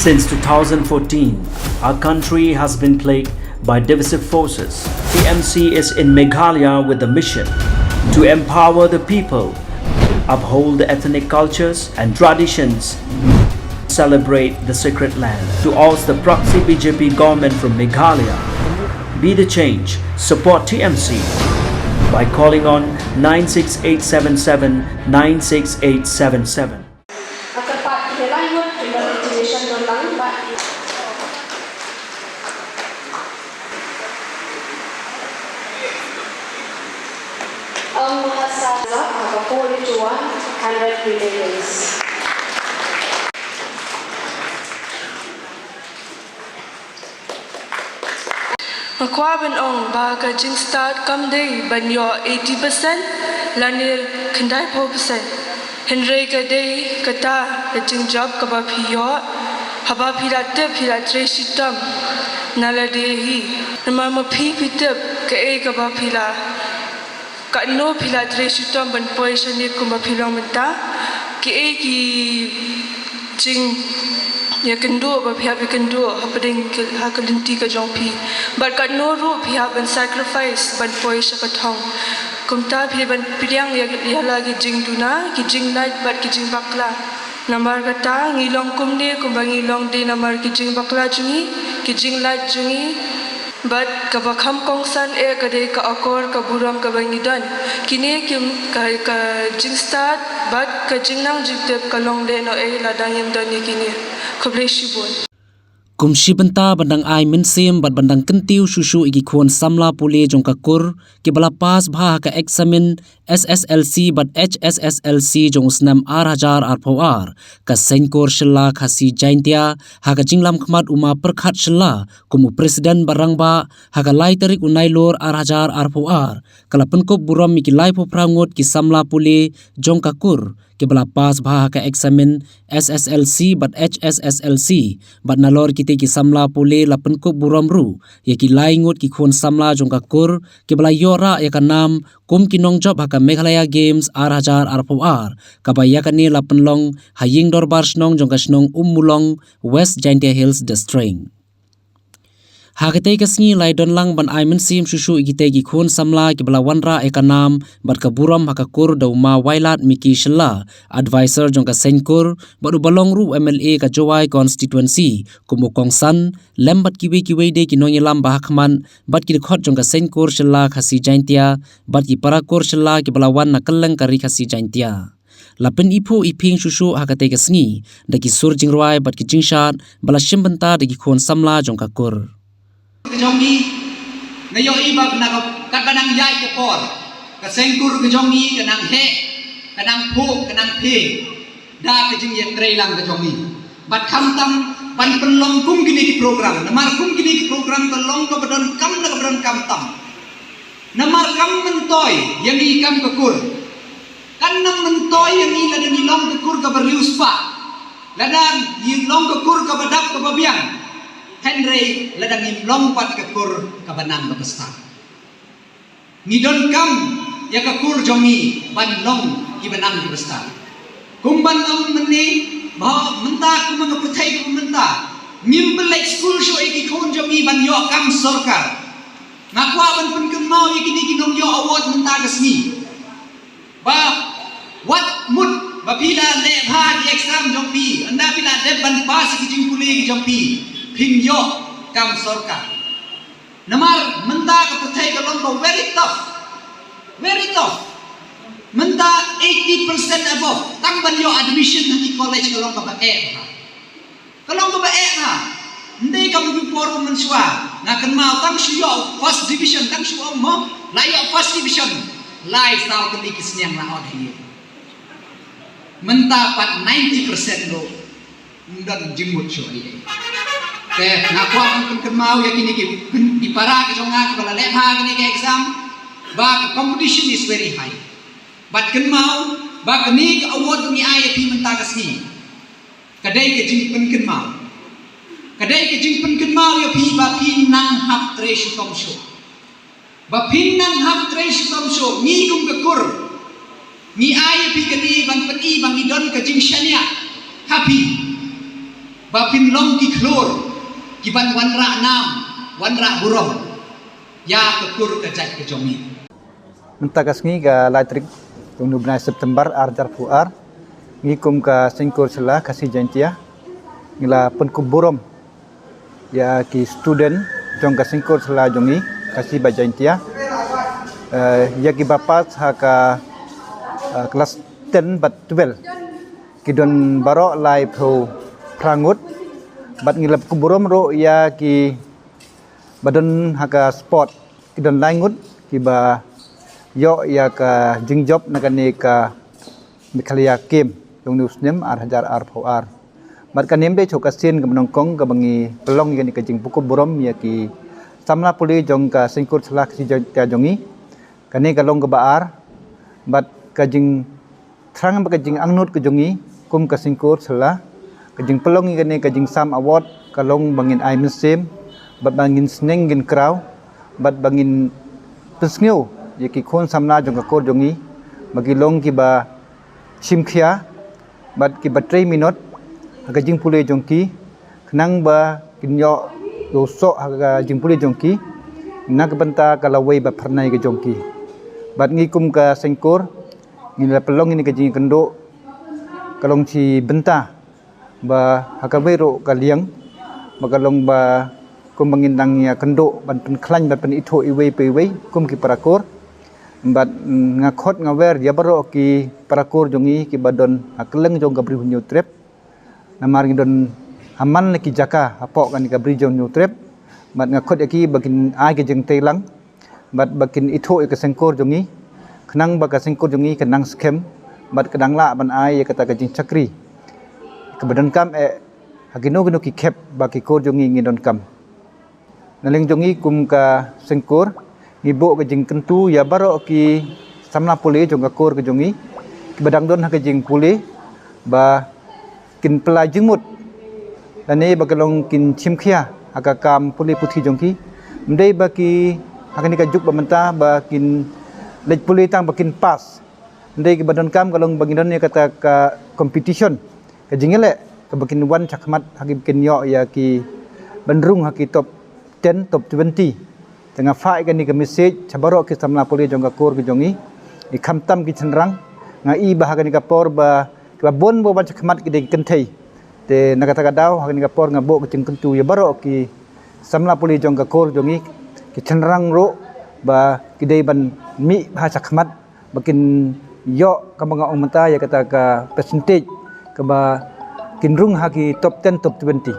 Since 2014, our country has been plagued by divisive forces. TMC is in Meghalaya with the mission to empower the people, uphold the ethnic cultures and traditions, celebrate the sacred land. To oust the proxy BJP government from Meghalaya, be the change, support TMC by calling on 96877 96877. Ang mga sasa makapuli to 100 villages. Makwaban ong baga Jingstad Kadei banyo 80%, lanil Kadei 4%. Hynrei Kadei kata Jingjop kabapiyo, habapila tip hila Shitom naladehi, nama mapi pitip ke kabapila. Kadno pila Shitom ban poison ni kuma pilang menta ki jing ya kendo ba pihak kendo hapading hakalenti ka Jong pi but kadno ru pihak ban sacrifice ban poison ka thong kumta phi ban piang ya lagi jing duna ki jing night but ki jing bakla namar kata ngilong kumne kumbang ngilong de namar ki jing bakla jungi ki jing light jungi but kabakam kongsan kadei ka akor ka buram ka bangidan kini kim ka Jingstad but ka jingnang jitep ka longde no ladang yam dani kini khabreshibun kumshi benta bandang ai mensim bat bandang kentiu susu igi khon samla pule jong ka kur ke bala pas bha ka examine SSLC bat HSSLC jong usnam R1000 R4R ka senkor shilla khasi jaintia ha ka jinglam khmat uma perkhat shilla kumu presiden barangba ha ka lai tarik unai lor R1000 R4R kala penkop buram mi ki lai pho prangot ki samla pule jong ka kur ke bala pas bha ka examine SSLC bat HSSLC bat nalor kite ki samla pule la penkop buram ru ye ki lai ngot ki khon samla jong ka kur ke bala yora ya ka nam kum ki nongjop ha ka Meghalaya Games R1000 R4R ka ba ya ka ni la penlong haying dorbar snong jong ka snong mulong West Jaintia Hills District. Hakate ka sngi lai don lang ban ai mensim susu igite gi khon samla ki bala wanra ekanam bat ka buram hakakur dauma wailat miki shalla advisor jong ka senkur badu balong ru MLA ka Jowai constituency kumu kongsan lembat kiwe de ki nongi lam bahakman bat ki khot jong ka senkur shalla khasi jaintia bat ki parakor shalla ki bala wan nakallang kari khasi jaintia lapen ipo iping susu hakate ka sngi daki sur Jingtrei bat ki Jingstad bala shimbenta daki khon samla jong ka kur Kejongi, nayo ibag na kakanang yai ke por, kasengkur kejongi kanang he, kanang pu, kanang pe, da kejing Jingjtrei lang kejongi. Bat kamtam pan penlong kum gini ki program, namar kum gini ki program pelong ke bedon kam na ke bedon kam tam. Namar kam mentoy yang i kam kekur, kan nang mentoy yang i ladan i long kekur ke berlius pa, ladan i long kekur ke bedap ke babiang. Hynrei ladang im lompat ke kur kabanang ke pesta. Ngidon kam ya ke kur jongi ban long ki banang ke pesta. Kumban am meni bah menta kum ngaputai kum menta. Mim belek school show iki kon jongi ban yo kam sarkar. Ngakwa ban pun kemau iki ni kinong yo award menta ke sni. Ba what mut ba pila le bha di exam jongpi anda pila de ban pas ki jingkule ki jongpi. Pinyo kam sorka. Namar menta ka putai ka long very tough. Very tough. Menta 80% above. Tang ban yo admission di college ka long ka ba ha. Ka long ka ba ha. Hindi ka mo forum menswa. Na kan mau tang siyo first division tang siyo mo. Layo first division. Lai sao ka di kisnyang laon hiyo. Menta pat 90% do. Ndan jimut siyo ini. Ngakwa ang kemau ya kini di para ke jonga ke bala lebha kini ke exam ba competition is very high but kemau ba kini ke award ni ai pi menta kasni kadai ke jing kemau kadai ke jing kemau ya pi ba pi nang hap tre Shitom show ba pi nang hap tre Shitom show ni kum ke kur ni ai pi kini ban peti bang idon ke jing shania happy Bapin long ki klor ki ban wanra nam wanra burom ya kekur kejat kejomi. Mentakas ngi ga latrik tung 12 September arjar fuar ngi kum ka singkur sela kasih jantia ngila penkuburom ya ki student jong ka singkur sela jongi kasih bajantia ya ki bapat ha ka kelas 10 bat 12 kidon barok lai pro prangut bat ngila kuburom ro ya ki badan ha ka sport kidon laingut ki ba yo ya ka Jingjop nakani ka mikhalia kim dong newsnem hajar ar mat kanem de chokasin ka menongkong ka bangi pelong yani ka jing buku borom ya ki samla puli jong ka singkur selak si ja jongi kani ka long ka baar bat ka jing trang ba ka jing angnut ka jongi kum ka singkur sela ka jing pelong yani ka jing sam award ka long bangin ai musim bat bangin sneng gin kraw bat bangin pesngiu ye ki khon samna jong ka kor jongi bagi long ki ba chimkhia bat ki ba 3 minute ka jing pule jongki knang ba kinyo do so ka jing pule jongki nak banta ka lawai ba pharnai ka jongki bat ngi kum ka sengkor ngi la pelong ini ka jing kendo kalong chi benta ba hakawero ka liang makalong ba kum bangindang ya kendo ban pen khlany ba pen itho iwei pewei kum ki parakor bat ngakot ngawer ya baro ki parakor jongi ki badon akleng jong gabri hunyo trep namar ngidon haman ki jaka apok kan ka bri jong nyu trep bat ngakot ki bakin ai ke jeng telang bat bakin itho ke sengkor jongi khnang ba ka sengkor jongi kanang skem bat kadang la ban ai kata ka jing chakri ke badan kam hagino gino ki khep ba ki kor jongi ngidon kam naling jongi kum ka sengkor ibu ke jing kentu ya baro ki samna puli jong ka kor ke jongi ki badang don ha ke jing puli ba kin pelai jengmut dan ni bakalong kin chimkhia aga kam puli puthi jongki mdei ba ki hakani ka juk ba menta ba kin lej puli tang bakin pas mdei ki badan kam kalong bagindon ni kata ka competition ka jingele ka bakin wan chakmat haki kin yo ya ki bandrung haki top 10 top 20 tengah fai kan ni ke message cabaro ke samla poli jong ka kor ke jongi i khamtam ki chenrang ngai bah kan ni ka por ba bon bo baca kemat ke de kentai te nakata kadau kan ni ka por ngabo ke cengkentu ya baro ki samla poli jong ka kor jongi ki chenrang ro ba ki de ban mi bahasa kemat bakin yo ka banga umata ya kata ka percentage ke ba kinrung haki top 10 top 20